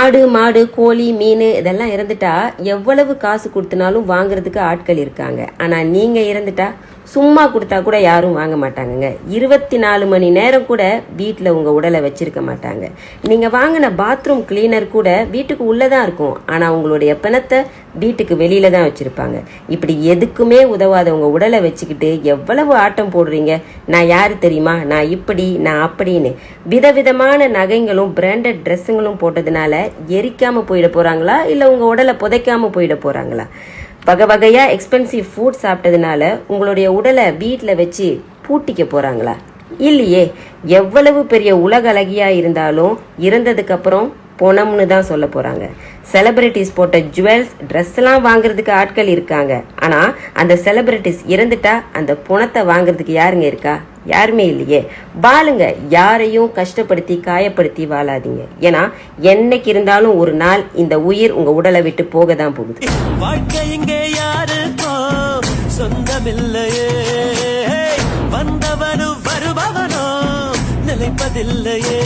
ஆடு மாடு கோழி மீன் இதெல்லாம் இறந்துட்டா எவ்வளவு காசு கொடுத்தனாலும் வாங்குறதுக்கு ஆட்கள் இருக்காங்க. ஆனா நீங்க இறந்துட்டா சும்மா கொடுத்தா கூட யாரும் வாங்க மாட்டாங்கங்க. 24 மணி நேரம் கூட வீட்டில் உங்க உடலை வச்சிருக்க மாட்டாங்க. நீங்க வாங்கின பாத்ரூம் கிளீனர் கூட வீட்டுக்கு உள்ளதான் இருக்கும். ஆனா உங்களுடைய பிணத்தை வீட்டுக்கு வெளியில தான் வச்சிருப்பாங்க. இப்படி எதுக்குமே உதவாத உங்க உடலை வச்சுக்கிட்டு எவ்வளவு ஆட்டம் போடுறீங்க. நான் யாரு தெரியுமா, நான் இப்படி நான் அப்படின்னு விதவிதமான நகைங்களும் பிராண்டட் ட்ரெஸ்ஸுங்களும் போட்டதுனால எரிக்காம போயிட போறாங்களா, இல்ல உங்க உடலை புதைக்காம போயிட போறாங்களா? வகை வகையா எக்ஸ்பென்சிவ் ஃபுட் சாப்பிட்டதுனால உங்களுடைய உடலை வீட்டில் வச்சு பூட்டிக்க போறாங்களா? இல்லையே. எவ்வளவு பெரிய உலக அழகியா இருந்தாலும் இறந்ததுக்கு அப்புறம் பொணம்னு தான் சொல்ல போறாங்க. செலிபிரிட்டிஸ் போட்ட ஜுவல்ஸ் ட்ரெஸ் எல்லாம் வாங்குறதுக்கு ஆட்கள் இருக்காங்க. ஆனா அந்த செலிபிரிட்டிஸ் இறந்துட்டா அந்த பணத்தை வாங்குறதுக்கு யாருங்க இருக்கா? யாருமே இல்லையே. வாழுங்க, யாரையும் கஷ்டப்படுத்தி காயப்படுத்தி வாழாதீங்க. ஏன்னா என்னைக்கு இருந்தாலும் ஒரு நாள் இந்த உயிர் உங்க உடலை விட்டு போக தான் போகுது. வாழ்க்கை இங்கே யாருக்கோ சொந்தமில்லையே, வந்தவனு வருபவனோ நிலைப்பதில்லையே.